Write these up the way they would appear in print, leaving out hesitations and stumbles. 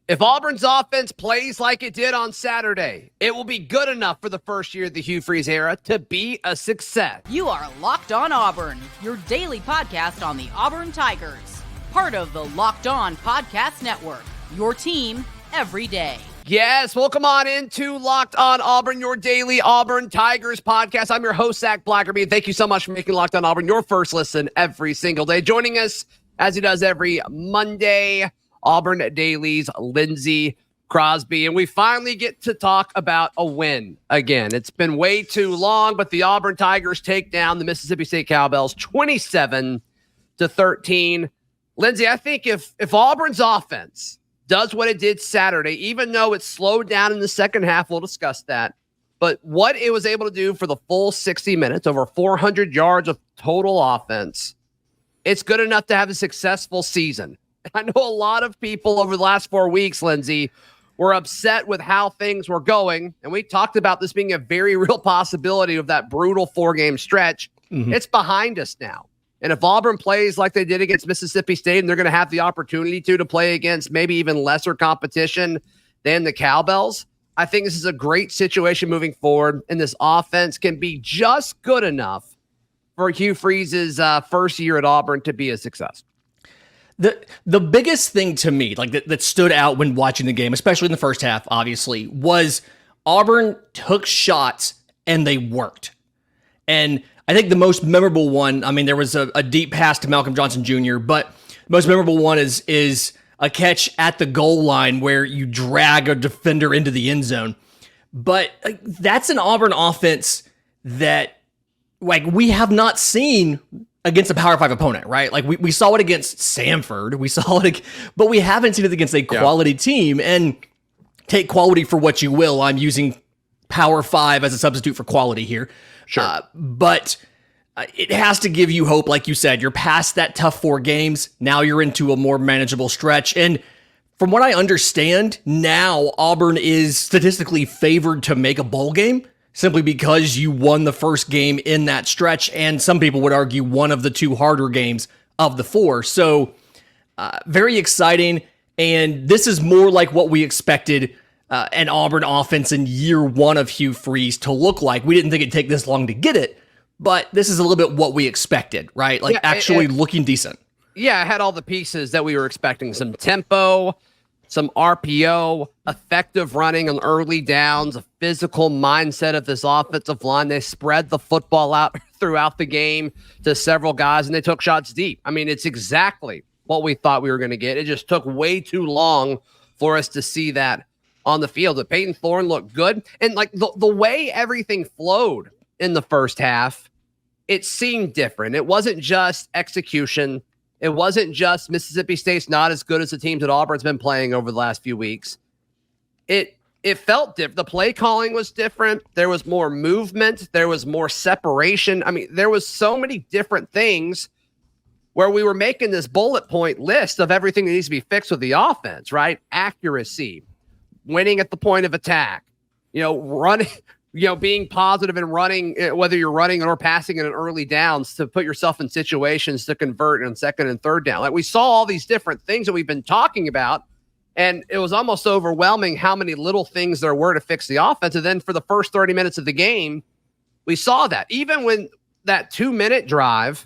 If Auburn's offense plays like it did on Saturday, it will be good enough for the first year of the Hugh Freeze era to be a success. You are Locked On Auburn, your daily podcast on the Auburn Tigers. Part of the Locked On Podcast Network, your team every day. Yes, welcome on into Locked On Auburn, your daily Auburn Tigers podcast. I'm your host, Zach Blackerby, and thank you so much for making Locked On Auburn your first listen every single day. Joining us, as he does every Monday, Auburn Daily's Lindsay, Crosby, and we finally get to talk about a win again. It's been way too long, but the Auburn Tigers take down the Mississippi State Cowbells 27-13. Lindsay, I think if Auburn's offense does what it did Saturday, even though it slowed down in the second half, we'll discuss that, but what it was able to do for the full 60 minutes, over 400 yards of total offense, it's good enough to have a successful season. I know a lot of people over the last 4 weeks, Lindsay, were upset with how things were going. And we talked about this being a very real possibility of that brutal 4-game stretch. It's behind us now. And if Auburn plays like they did against Mississippi State, and they're going to have the opportunity to play against maybe even lesser competition than the Cowbells, I think this is a great situation moving forward. And this offense can be just good enough for Hugh Freeze's first year at Auburn to be a success. The biggest thing to me, like that stood out when watching the game, especially in the first half, obviously, was Auburn took shots and they worked. And I think the most memorable one, I mean, there was a deep pass to Malcolm Johnson Jr., but the most memorable one is a catch at the goal line where you drag a defender into the end zone. But that's an Auburn offense that, like, we have not seen against a Power 5 opponent, right? Like we saw it against Samford. We saw it, but we haven't seen it against a quality team. And take quality for what you will. I'm using Power 5 as a substitute for quality here. Sure. But it has to give you hope. Like you said, you're past that tough 4 games. Now you're into a more manageable stretch. And from what I understand, now Auburn is statistically favored to make a bowl game, simply because you won the first game in that stretch, and some people would argue one of the 2 harder games of the 4. So very exciting, and this is more like what we expected an Auburn offense in year 1 of Hugh Freeze to look like. We didn't think it'd take this long to get it, but this is a little bit what we expected, right? Like actually looking decent. Yeah, it had all the pieces that we were expecting. Some tempo, some RPO, effective running on early downs, a physical mindset of this offensive line. They spread the football out throughout the game to several guys, and they took shots deep. I mean, it's exactly what we thought we were going to get. It just took way too long for us to see that on the field. But Payton Thorne looked good. And like the way everything flowed in the first half, it seemed different. It wasn't just execution. It wasn't just Mississippi State's not as good as the teams that Auburn's been playing over the last few weeks. It felt different. The play calling was different. There was more movement. There was more separation. I mean, there was so many different things where we were making this bullet point list of everything that needs to be fixed with the offense, right? Accuracy, winning at the point of attack, running, being positive and running, whether you're running or passing in an early downs to put yourself in situations to convert on second and third down. Like we saw all these different things that we've been talking about, and it was almost overwhelming how many little things there were to fix the offense. And then for the first 30 minutes of the game, we saw that. Even when that 2-minute drive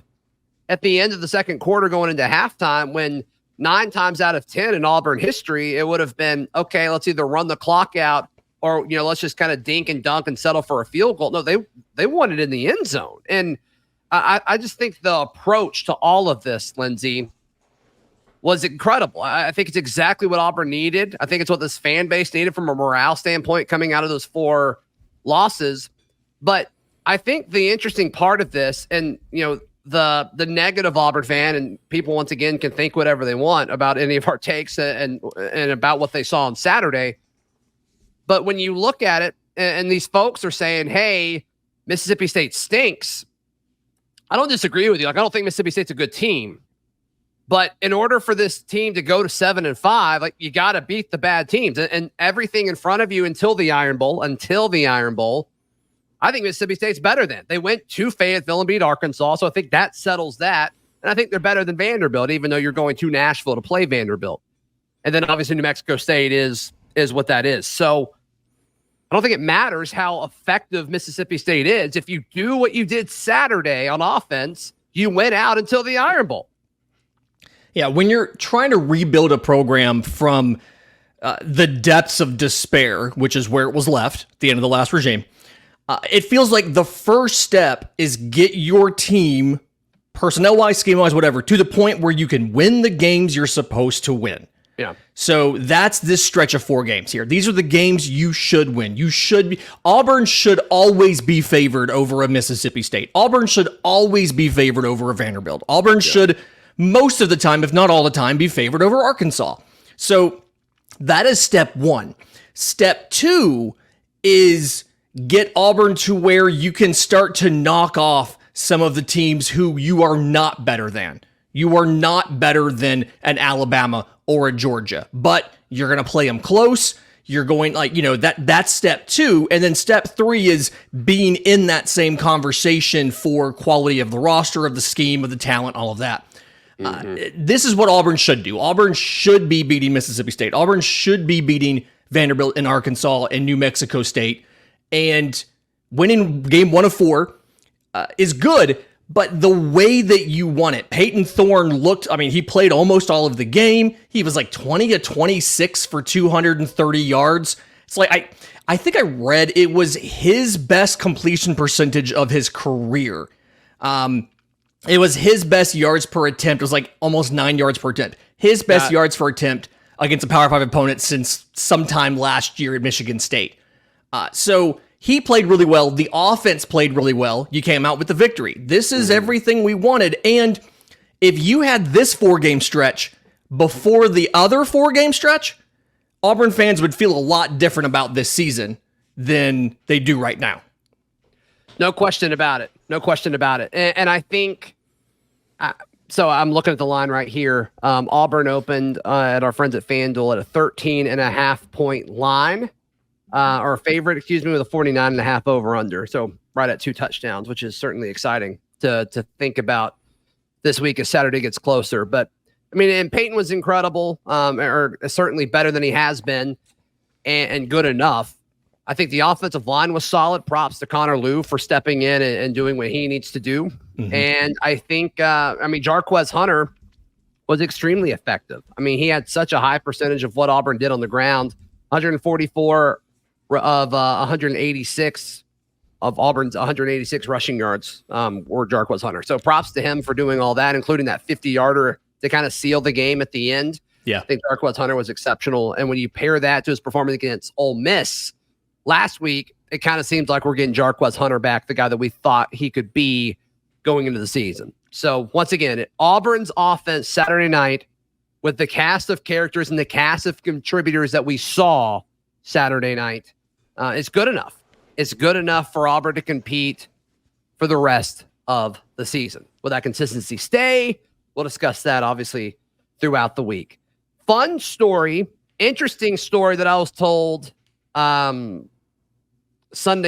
at the end of the second quarter going into halftime, when 9 times out of 10 in Auburn history, it would have been, okay, let's either run the clock out or, let's just kind of dink and dunk and settle for a field goal. No, they won it in the end zone. And I just think the approach to all of this, Lindsay, was incredible. I think it's exactly what Auburn needed. I think it's what this fan base needed from a morale standpoint coming out of those 4 losses. But I think the interesting part of this, and, the negative Auburn fan, and people once again can think whatever they want about any of our takes and about what they saw on Saturday. But when you look at it, and these folks are saying, hey, Mississippi State stinks, I don't disagree with you. Like, I don't think Mississippi State's a good team. But in order for this team to go to 7-5, like, you got to beat the bad teams. And everything in front of you until the Iron Bowl, I think Mississippi State's better than. They went to Fayetteville and beat Arkansas, so I think that settles that. And I think they're better than Vanderbilt, even though you're going to Nashville to play Vanderbilt. And then obviously New Mexico State is what that is. So I don't think it matters how effective Mississippi State is. If you do what you did Saturday on offense, you went out until the Iron Bowl. Yeah, when you're trying to rebuild a program from the depths of despair, which is where it was left at the end of the last regime, it feels like the first step is get your team, personnel-wise, scheme-wise, whatever, to the point where you can win the games you're supposed to win. Yeah. So that's this stretch of 4 games here. These are the games you should win. Auburn should always be favored over a Mississippi State. Auburn should always be favored over a Vanderbilt. Auburn should, most of the time, if not all the time, be favored over Arkansas. So that is step 1. Step 2 is get Auburn to where you can start to knock off some of the teams who you are not better than. You are not better than an Alabama or a Georgia, but you're going to play them close. You're going that's step 2. And then step 3 is being in that same conversation for quality of the roster, of the scheme, of the talent, all of that. This is what Auburn should do. Auburn should be beating Mississippi State. Auburn should be beating Vanderbilt and Arkansas and New Mexico State. And winning game 1 of 4 is good, but the way that you won it, Payton Thorne he played almost all of the game. He was like 20 of 26 for 230 yards. It's like, I think I read it was his best completion percentage of his career. It was his best yards per attempt. It was like almost 9 yards per attempt. His best yards per attempt against a Power 5 opponent since sometime last year at Michigan State. So he played really well. The offense played really well. You came out with the victory. This is everything we wanted. And if you had this 4-game stretch before the other 4-game stretch, Auburn fans would feel a lot different about this season than they do right now. No question about it. No question about it. And I think, so I'm looking at the line right here. Auburn opened at our friends at FanDuel at a 13.5-point line. Or favorite, with a 49.5 over under. So right at 2 touchdowns, which is certainly exciting to think about this week as Saturday gets closer. But and Payton was incredible, or certainly better than he has been, and good enough. I think the offensive line was solid. Props to Connor Lew for stepping in and doing what he needs to do. And I think, Jarquez Hunter was extremely effective. He had such a high percentage of what Auburn did on the ground. 144 of 186 of Auburn's 186 rushing yards were Jarquez Hunter. So props to him for doing all that, including that 50-yarder to kind of seal the game at the end. Yeah. I think Jarquez Hunter was exceptional. And when you pair that to his performance against Ole Miss last week, it kind of seems like we're getting Jarquez Hunter back, the guy that we thought he could be going into the season. So once again, Auburn's offense Saturday night with the cast of characters and the cast of contributors that we saw Saturday night, it's good enough. It's good enough for Auburn to compete for the rest of the season. Will that consistency stay? We'll discuss that, obviously, throughout the week. Fun story, interesting story that I was told Sunday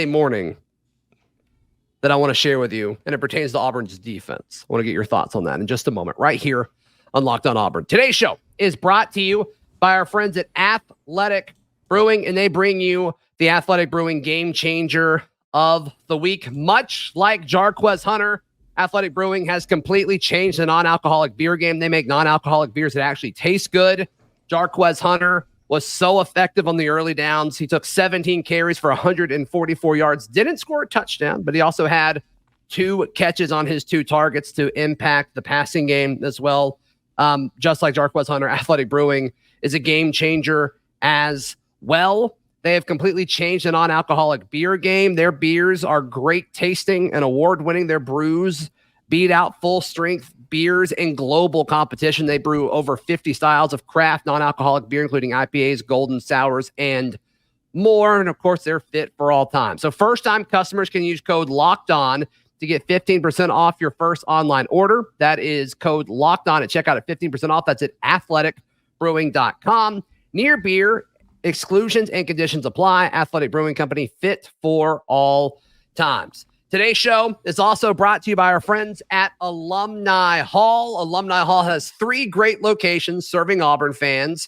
morning that I want to share with you, and it pertains to Auburn's defense. I want to get your thoughts on that in just a moment, right here on Locked On Auburn. Today's show is brought to you by our friends at Athletic Brewing, and they bring you the Athletic Brewing Game Changer of the Week. Much like Jarquez Hunter, Athletic Brewing has completely changed the non-alcoholic beer game. They make non-alcoholic beers that actually taste good. Jarquez Hunter was so effective on the early downs. He took 17 carries for 144 yards, didn't score a touchdown, but he also had 2 catches on his 2 targets to impact the passing game as well. Just like Jarquez Hunter, Athletic Brewing is a game changer as well. They have completely changed the non-alcoholic beer game. Their beers are great tasting and award-winning. Their brews beat out full-strength beers in global competition. They brew over 50 styles of craft non-alcoholic beer, including IPAs, golden sours, and more. And, of course, they're fit for all time. So first-time customers can use code LOCKEDON to get 15% off your first online order. That is code LOCKEDON at checkout at 15% off. That's at athleticbrewing.com. Near beer, exclusions and conditions apply. Athletic Brewing Company, fit for all times. Today's show is also brought to you by our friends at Alumni Hall. Alumni Hall has 3 great locations serving Auburn fans.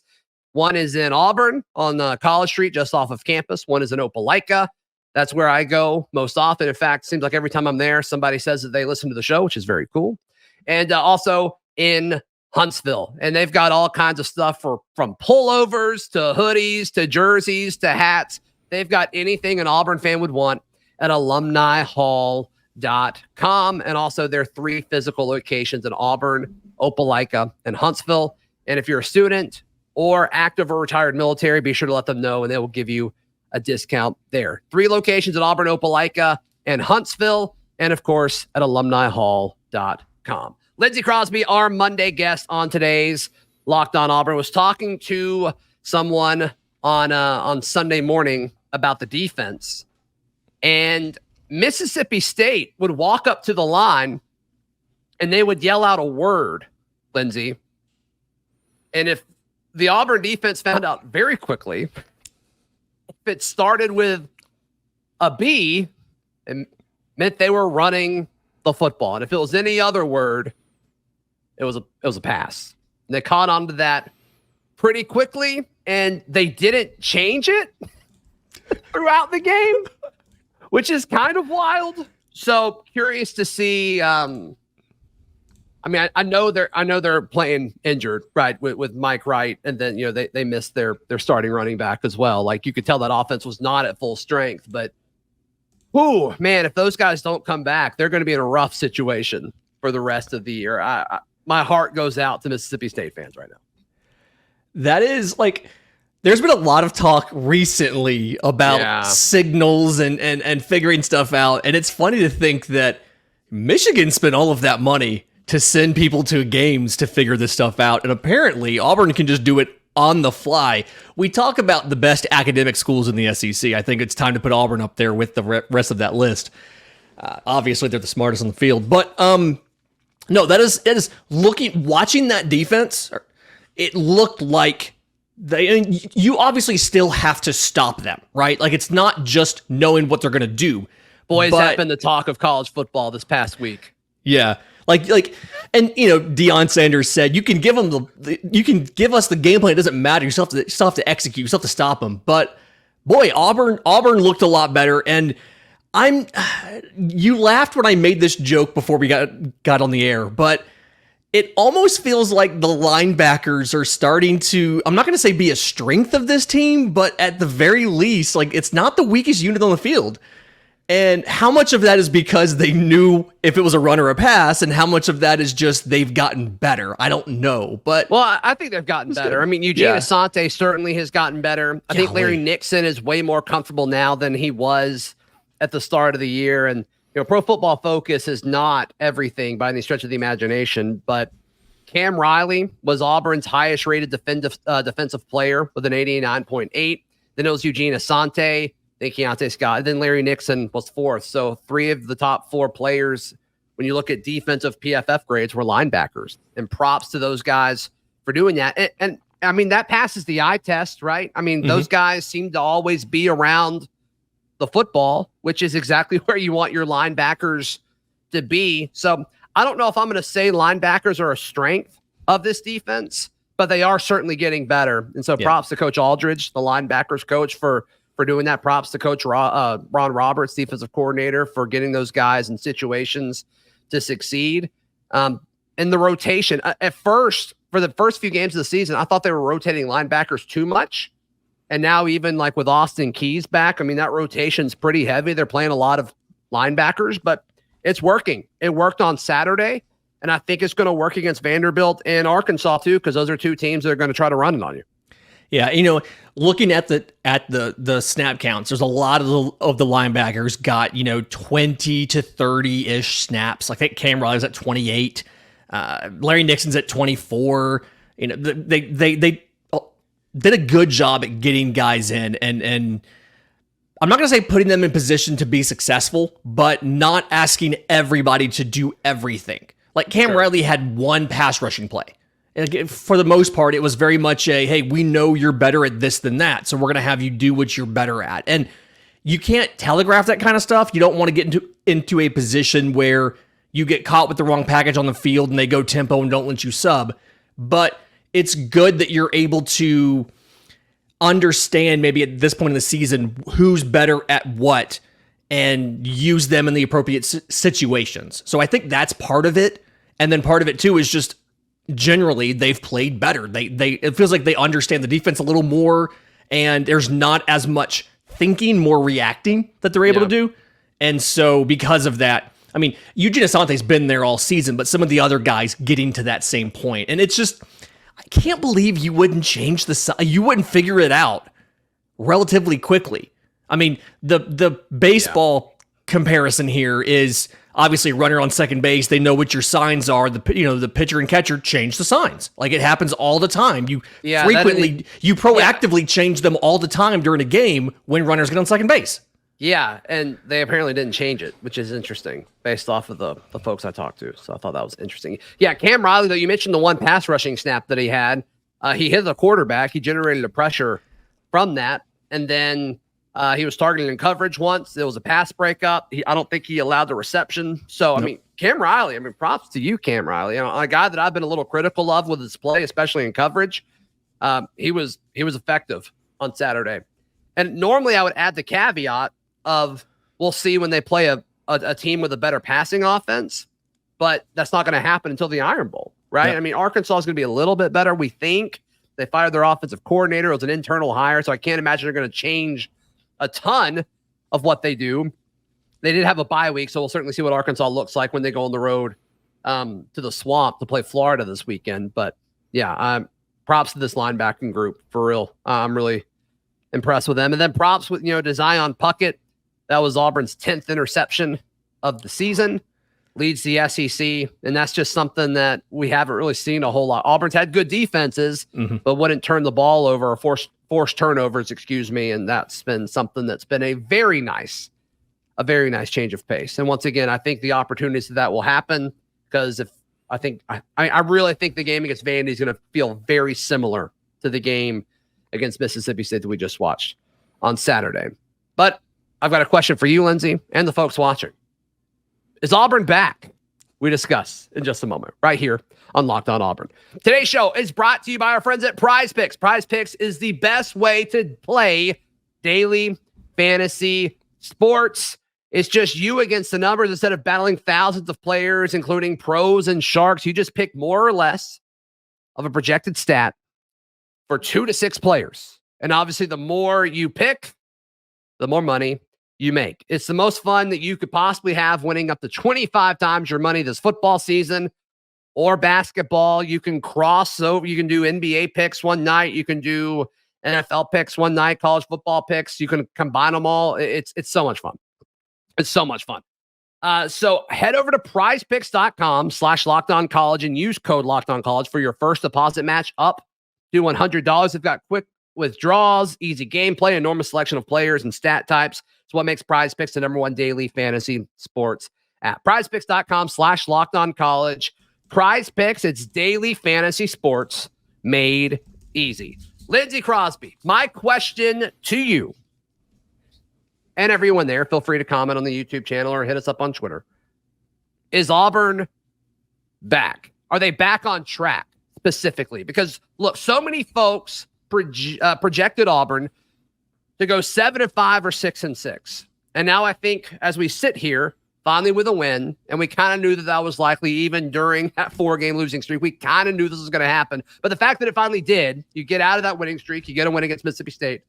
One is in Auburn on College Street, just off of campus. One is in Opelika. That's where I go most often. In fact, it seems like every time I'm there, somebody says that they listen to the show, which is very cool. And also in Huntsville. And they've got all kinds of stuff from pullovers to hoodies to jerseys to hats. They've got anything an Auburn fan would want at alumnihall.com. And also their 3 physical locations in Auburn, Opelika, and Huntsville. And if you're a student or active or retired military, be sure to let them know and they will give you a discount there. 3 locations at Auburn, Opelika, and Huntsville. And of course at alumnihall.com. Lindsay Crosby, our Monday guest on today's Locked On Auburn, was talking to someone on Sunday morning about the defense. And Mississippi State would walk up to the line and they would yell out a word, Lindsay. And if the Auburn defense found out very quickly, if it started with a B, it meant they were running the football. And if it was any other word, it was a pass. And they caught on to that pretty quickly, and they didn't change it throughout the game, which is kind of wild. So curious to see. I know they're playing injured, right, with Mike Wright, and then they missed their starting running back as well. Like you could tell that offense was not at full strength, but ooh, man, if those guys don't come back, they're going to be in a rough situation for the rest of the year. My heart goes out to Mississippi State fans right now. That is like, there's been a lot of talk recently about signals and figuring stuff out. And it's funny to think that Michigan spent all of that money to send people to games to figure this stuff out. And apparently Auburn can just do it on the fly. We talk about the best academic schools in the SEC. I think it's time to put Auburn up there with the rest of that list. Obviously they're the smartest on the field, but no, that is watching that defense. It looked like you obviously still have to stop them, right? Like it's not just knowing what they're going to do. Boys, that's been the talk of college football this past week. Yeah. Like, and Deion Sanders said, you can give them you can give us the game plan. It doesn't matter. You still have to execute. You still have to stop them. But boy, Auburn looked a lot better. And you laughed when I made this joke before we got on the air, but it almost feels like the linebackers are starting to, I'm not going to say be a strength of this team, but at the very least, like it's not the weakest unit on the field. And how much of that is because they knew if it was a run or a pass, and how much of that is just they've gotten better? I don't know, but I think they've gotten better. Good. I mean, Eugene Asante certainly has gotten better. I think Larry Nixon is way more comfortable now than he was at the start of the year. And Pro Football Focus is not everything by any stretch of the imagination, but Cam Riley was Auburn's highest rated defensive player with an 89.8. Then it was Eugene Asante, then Keontae Scott, and then Larry Nixon was 4th. So 3 of the top 4 players, when you look at defensive PFF grades, were linebackers. And props to those guys for doing that. And I mean, that passes the eye test, right? I mean, those guys seem to always be around the football, which is exactly where you want your linebackers to be. So I don't know if I'm going to say linebackers are a strength of this defense, but they are certainly getting better. And so props to Coach Aldridge, the linebackers coach, for doing that. Props to Coach Ron Roberts, defensive coordinator, for getting those guys in situations to succeed. And the rotation, at first, for the first few games of the season, I thought they were rotating linebackers too much. And now even like with Austin Keys back, I mean, that rotation's pretty heavy. They're playing a lot of linebackers, but it's working. It worked on Saturday, and I think it's going to work against Vanderbilt and Arkansas too, because those are 2 teams that are going to try to run it on you. Yeah, looking at the snap counts, there's a lot of the linebackers got 20 to 30-ish snaps. I think Cam Riley's at 28, Larry Nixon's at 24. They did a good job at getting guys in, and I'm not going to say putting them in position to be successful, but not asking everybody to do everything. Like Cam Riley had 1 pass rushing play. And for the most part, it was very much hey, we know you're better at this than that, so we're going to have you do what you're better at. And you can't telegraph that kind of stuff. You don't want to get into a position where you get caught with the wrong package on the field and they go tempo and don't let you sub. But it's good that you're able to understand maybe at this point in the season who's better at what and use them in the appropriate situations. So I think that's part of it. And then part of it too is just generally they've played better. It feels like they understand the defense a little more, and there's not as much thinking, more reacting that they're able to do. And so because of that, I mean, Eugene Asante's been there all season, but some of the other guys getting to that same point. And it's just, I can't believe you wouldn't change you wouldn't figure it out relatively quickly. I mean, the baseball comparison here is obviously runner on second base. They know what your signs are. The pitcher and catcher change the signs. Like, it happens all the time. You proactively change them all the time during a game when runners get on second base. Yeah, and they apparently didn't change it, which is interesting based off of the folks I talked to. So I thought that was interesting. Yeah, Cam Riley, though, you mentioned the one pass rushing snap that he had. He hit the quarterback. He generated a pressure from that. And then he was targeted in coverage once. There was a pass breakup. I don't think he allowed the reception. So, nope. I mean, Cam Riley, props to you, Cam Riley. A guy that I've been a little critical of with his play, especially in coverage. He was effective on Saturday. And normally I would add the caveat of we'll see when they play a team with a better passing offense, but that's not going to happen until the Iron Bowl, right? Yep. Arkansas is going to be a little bit better, we think. They fired their offensive coordinator. It was an internal hire, so I can't imagine they're going to change a ton of what they do. They did have a bye week, so we'll certainly see what Arkansas looks like when they go on the road to the Swamp to play Florida this weekend. But, yeah, props to this linebacking group, for real. I'm really impressed with them. And then props with, to Zion Puckett. That was Auburn's 10th interception of the season, leads the SEC, and that's just something that we haven't really seen a whole lot. Auburn's had good defenses, but wouldn't turn the ball over or force turnovers, and that's been something that's been a very nice change of pace. And once again, I think the opportunities that will happen, because I really think the game against Vandy is going to feel very similar to the game against Mississippi State that we just watched on Saturday. But I've got a question for you, Lindsay, and the folks watching. Is Auburn back? We discuss in just a moment, right here on Locked On Auburn. Today's show is brought to you by our friends at Prize Picks. Prize Picks is the best way to play daily fantasy sports. It's just you against the numbers instead of battling thousands of players, including pros and sharks. You just pick more or less of a projected stat for 2 to 6 players. And obviously, the more you pick, the more money you make. It's the most fun that you could possibly have, winning up to 25 times your money this football season or basketball. You can cross over. You can do NBA picks one night. You can do NFL picks one night, college football picks. You can combine them all. It's so much fun. It's so much fun. So head over to prizepicks.com/LockedOnCollege and use code LockedOnCollege for your first deposit match up to $100. They've got quick withdrawals, easy gameplay, enormous selection of players and stat types. It's what makes Prize Picks the #1 daily fantasy sports app. prizepicks.com/LockedOnCollege. Prize Picks, it's daily fantasy sports made easy. Lindsay Crosby, my question to you and everyone there, feel free to comment on the YouTube channel or hit us up on Twitter. Is Auburn back? Are they back on track specifically? Because look, so many folks projected Auburn to go 7-5 or 6-6. And now I think as we sit here, finally with a win, and we kind of knew that was likely even during that 4-game losing streak. We kind of knew this was going to happen. But the fact that it finally did, you get out of that winning streak, you get a win against Mississippi State.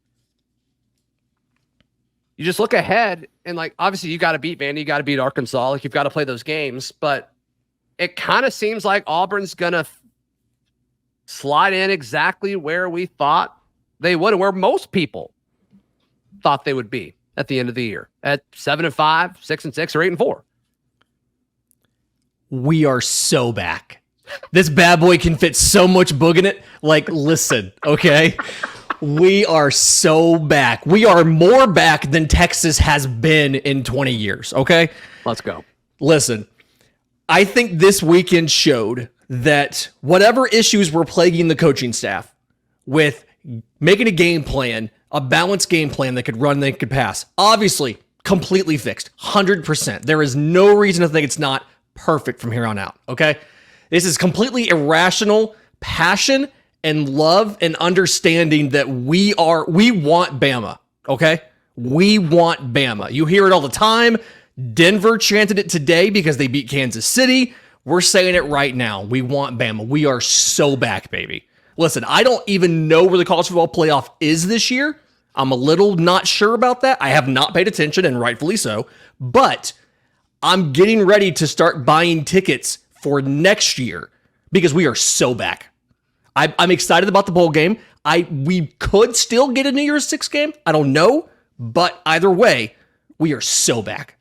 You just look ahead and, obviously you got to beat Vandy, you got to beat Arkansas. You've got to play those games. But it kind of seems like Auburn's going to slide in exactly where we thought they would, and where most people thought they would be at the end of the year, at 7-5, 6-6, or 8-4. We are so back. This bad boy can fit so much boog in it. Listen, okay? We are so back. We are more back than Texas has been in 20 years, okay? Let's go. Listen, I think this weekend showed that whatever issues were plaguing the coaching staff with making a game plan, a balanced game plan that could run, that could pass, obviously completely fixed, 100%. There is no reason to think it's not perfect from here on out, okay? This is completely irrational passion and love and understanding that we want Bama, okay? We want Bama. You hear it all the time. Denver chanted it today because they beat Kansas City. We're saying it right now. We want Bama. We are so back, baby. Listen, I don't even know where the college football playoff is this year. I'm a little not sure about that. I have not paid attention, and rightfully so. But I'm getting ready to start buying tickets for next year because we are so back. I'm excited about the bowl game. We could still get a New Year's Six game. I don't know. But either way, we are so back.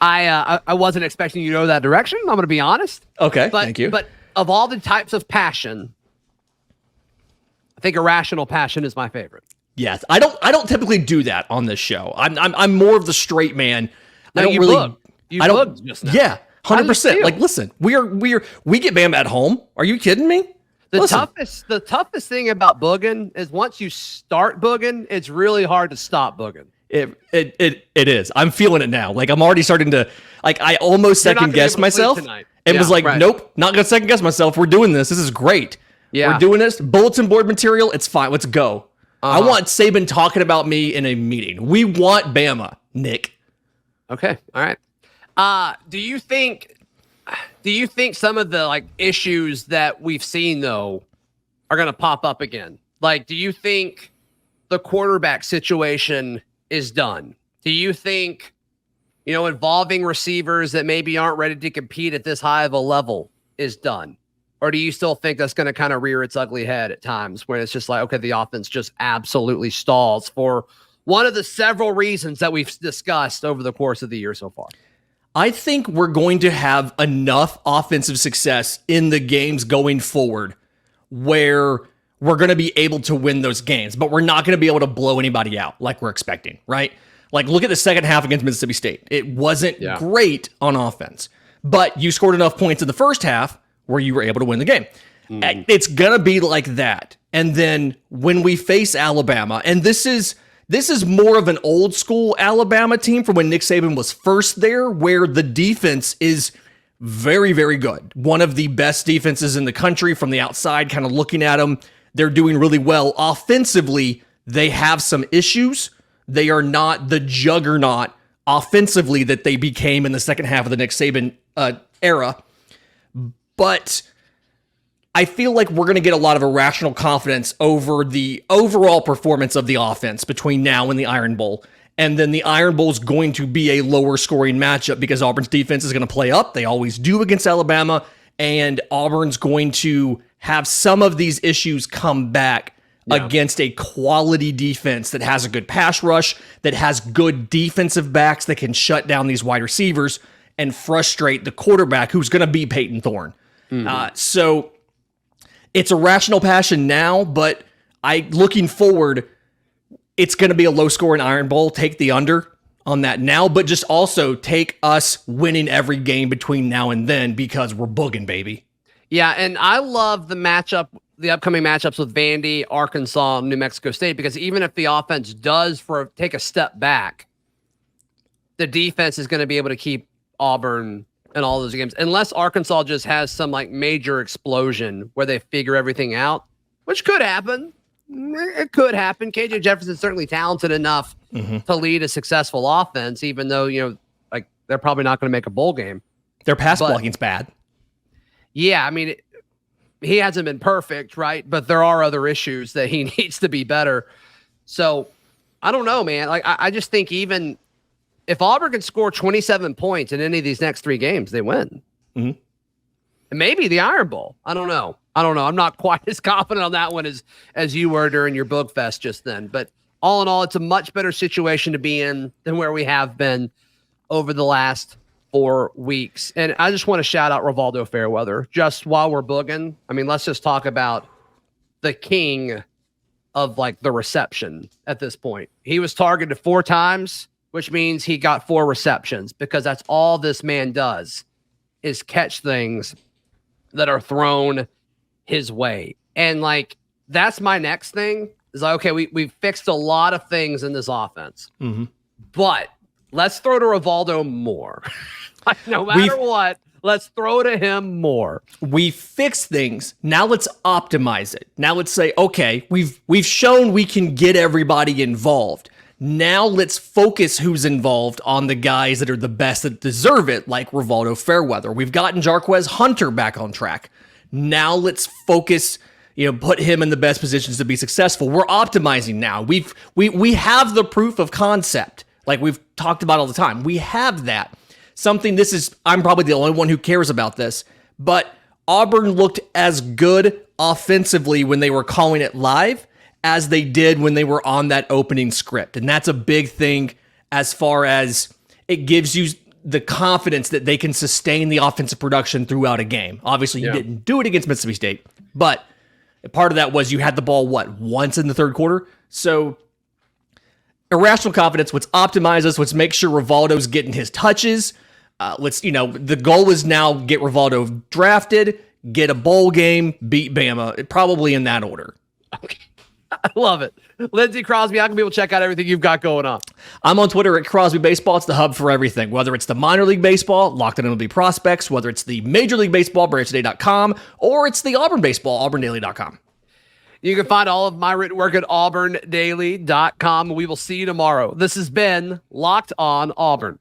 I wasn't expecting you to go that direction. I'm going to be honest. Okay, thank you. But of all the types of passion, I think irrational passion is my favorite. Yes, I don't typically do that on this show. I'm more of the straight man. No, I don't you really. bugged. You bugged just now. Yeah, 100%. feel? Like, listen, we get Bama at home. Are you kidding me? The toughest thing about booging is once you start booging, it's really hard to stop booging. It is. I'm feeling it now. Like, I'm already starting to, like, I almost second guess myself and was like, nope, not gonna second guess myself. We're doing this. This is great. Yeah. We're doing this. Bulletin board material. It's fine. Let's go. I want Saban talking about me in a meeting. We want Bama, Nick. Okay. All right. Do you think some of the like issues that we've seen though are going to pop up again? Like, do you think the quarterback situation is done? Do you think, involving receivers that maybe aren't ready to compete at this high of a level is done? Or do you still think that's going to kind of rear its ugly head at times when it's just like, okay, the offense just absolutely stalls for one of the several reasons that we've discussed over the course of the year so far? I think we're going to have enough offensive success in the games going forward where we're going to be able to win those games, but we're not going to be able to blow anybody out like we're expecting, right? Like, look at the second half against Mississippi State. It wasn't great on offense, but you scored enough points in the first half where you were able to win the game. It's going to be like that. And then when we face Alabama, and this is more of an old school Alabama team from when Nick Saban was first there, where the defense is very, very good. One of the best defenses in the country from the outside, kind of looking at them. They're doing really well. Offensively, they have some issues. They are not the juggernaut offensively that they became in the second half of the Nick Saban era. But I feel like we're going to get a lot of irrational confidence over the overall performance of the offense between now and the Iron Bowl. And then the Iron Bowl is going to be a lower scoring matchup because Auburn's defense is going to play up. They always do against Alabama. And Auburn's going to have some of these issues come back against a quality defense that has a good pass rush, that has good defensive backs that can shut down these wide receivers and frustrate the quarterback who's going to be Payton Thorne. So it's a rational passion now, but looking forward, it's going to be a low-scoring Iron Bowl. Take the under on that now, but just also take us winning every game between now and then because we're booging, baby. Yeah, and I love the upcoming matchups with Vandy, Arkansas, New Mexico State, because even if the offense does take a step back, the defense is going to be able to keep Auburn in all those games, unless Arkansas just has some like major explosion where they figure everything out, which could happen. It could happen. KJ Jefferson's certainly talented enough to lead a successful offense, even though, like they're probably not going to make a bowl game. Their pass blocking's bad. Yeah, I mean, he hasn't been perfect, right? But there are other issues that he needs to be better. So I don't know, man. Like I just think even if Auburn can score 27 points in any of these next 3 games, they win. And maybe the Iron Bowl. I don't know. I'm not quite as confident on that one as you were during your book fest just then. But all in all, it's a much better situation to be in than where we have been over the last 4 weeks. And I just want to shout out Rivaldo Fairweather. Just while we're booging, I mean, let's just talk about the king of like the reception at this point. He was targeted 4 times, which means he got 4 receptions because that's all this man does is catch things that are thrown his way. And like, that's my next thing is like, okay, we've fixed a lot of things in this offense, but let's throw to Rivaldo more. No matter what, let's throw to him more. We fix things. Now let's optimize it. Now let's say, okay, we've shown we can get everybody involved. Now let's focus who's involved on the guys that are the best that deserve it, like Rivaldo Fairweather. We've gotten Jarquez Hunter back on track. Now let's focus, put him in the best positions to be successful. We're optimizing now. We have the proof of concept, like we've talked about all the time. We have that. I'm probably the only one who cares about this, but Auburn looked as good offensively when they were calling it live as they did when they were on that opening script. And that's a big thing as far as it gives you the confidence that they can sustain the offensive production throughout a game. Obviously, you didn't do it against Mississippi State, but part of that was you had the ball, once in the third quarter? So irrational confidence, let's optimize this. Let's make sure Rivaldo's getting his touches. The goal is now get Rivaldo drafted, get a bowl game, beat Bama, probably in that order. Okay. I love it. Lindsay, Crosby, how can people check out everything you've got going on? I'm on Twitter at Crosby Baseball. It's the hub for everything, whether it's the minor league baseball, Locked On MLB Prospects, whether it's the Major League Baseball, BranchToday.com, or it's the Auburn Baseball, AuburnDaily.com. You can find all of my written work at AuburnDaily.com. We will see you tomorrow. This has been Locked On Auburn.